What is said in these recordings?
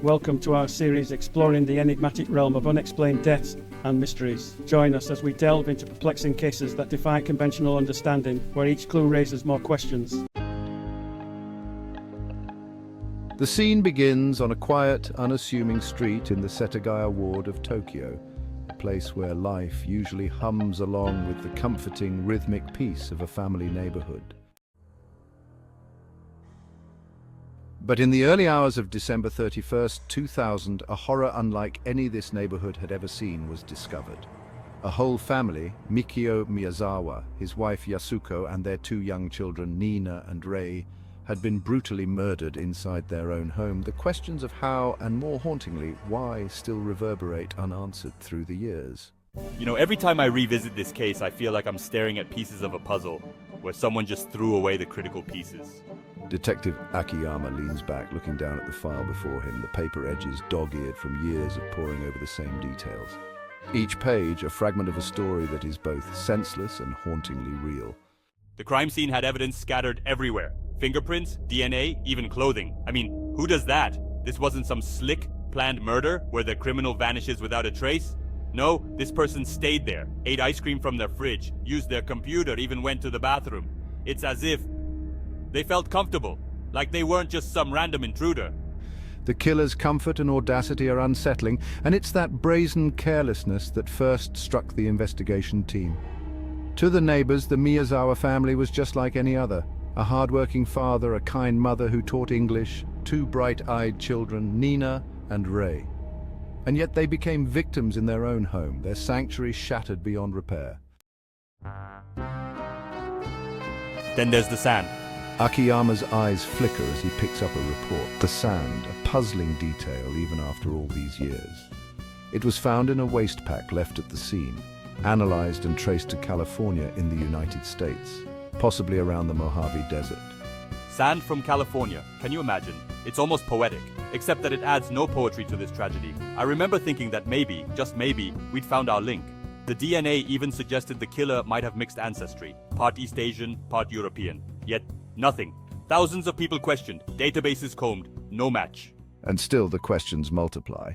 welcome to our series exploring the enigmatic realm of unexplained deaths and mysteries. Join us as we delve into perplexing cases that defy conventional understanding, where each clue raises more questions. The scene begins on a quiet, unassuming street in the Setagaya ward of Tokyo, a place where life usually hums along with the comforting, rhythmic peace of a family neighborhood. But in the early hours of December 31st, 2000, a horror unlike any this neighborhood had ever seen was discovered. A whole family, Mikio Miyazawa, his wife Yasuko, and their two young children, Nina and Rei, had been brutally murdered inside their own home. The questions of how, and more hauntingly, why, still reverberate unanswered through the years. You know, every time I revisit this case, I feel like I'm staring at pieces of a puzzle, where someone just threw away the critical pieces. Detective Akiyama leans back, looking down at the file before him, the paper edges dog-eared from years of poring over the same details. Each page a fragment of a story that is both senseless and hauntingly real. The crime scene had evidence scattered everywhere. Fingerprints, DNA, even clothing. I mean, who does that? This wasn't some slick, planned murder where the criminal vanishes without a trace. No, this person stayed there, ate ice cream from their fridge, used their computer, even went to the bathroom. It's as if they felt comfortable, like they weren't just some random intruder. The killer's comfort and audacity are unsettling, and it's that brazen carelessness that first struck the investigation team. To the neighbors, the Miyazawa family was just like any other. A hard-working father, a kind mother who taught English, two bright-eyed children, Nina and Rei. And yet they became victims in their own home, their sanctuary shattered beyond repair. Then there's the sand. Akiyama's eyes flicker as he picks up a report. The sand, a puzzling detail even after all these years. It was found in a waste pack left at the scene, analyzed and traced to California in the United States, possibly around the Mojave Desert. Sand from California. Can you imagine? It's almost poetic, except that it adds no poetry to this tragedy. I remember thinking that maybe, just maybe, we'd found our link. The DNA even suggested the killer might have mixed ancestry, part East Asian, part European. Yet, nothing. Thousands of people questioned, databases combed, no match. And still the questions multiply.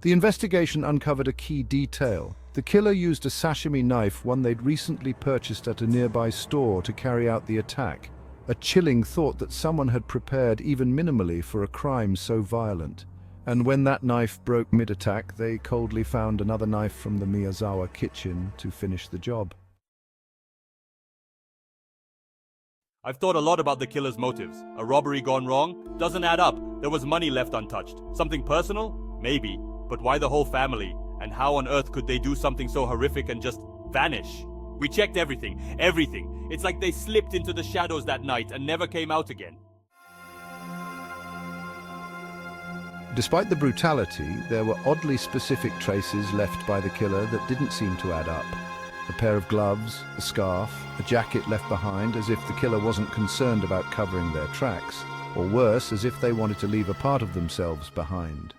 The investigation uncovered a key detail. The killer used a sashimi knife, one they'd recently purchased at a nearby store, to carry out the attack. A chilling thought that someone had prepared even minimally for a crime so violent. And when that knife broke mid-attack, they coldly found another knife from the Miyazawa kitchen to finish the job. I've thought a lot about the killer's motives. A robbery gone wrong? Doesn't add up. There was money left untouched. Something personal? Maybe. But why the whole family? And how on earth could they do something so horrific and just vanish? We checked everything. Everything. It's like they slipped into the shadows that night and never came out again. Despite the brutality, there were oddly specific traces left by the killer that didn't seem to add up. A pair of gloves, a scarf, a jacket left behind, as if the killer wasn't concerned about covering their tracks, or worse, as if they wanted to leave a part of themselves behind.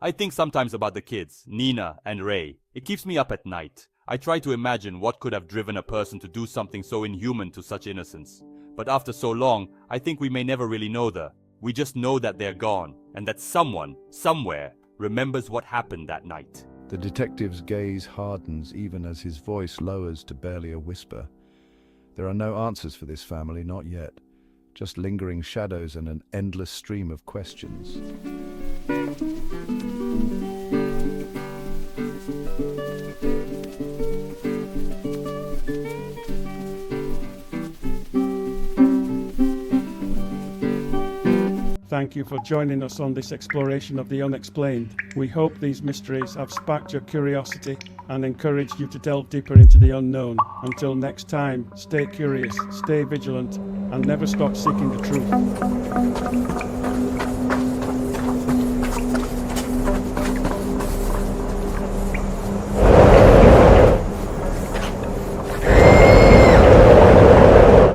I think sometimes about the kids, Nina and Rei. It keeps me up at night. I try to imagine what could have driven a person to do something so inhuman to such innocence. But after so long, I think we may never really know we just know that they're gone, and that someone, somewhere, remembers what happened that night. The detective's gaze hardens even as his voice lowers to barely a whisper. There are no answers for this family, not yet. Just lingering shadows and an endless stream of questions. Thank you for joining us on this exploration of the unexplained. We hope these mysteries have sparked your curiosity and encouraged you to delve deeper into the unknown. Until next time, stay curious, stay vigilant, and never stop seeking the truth.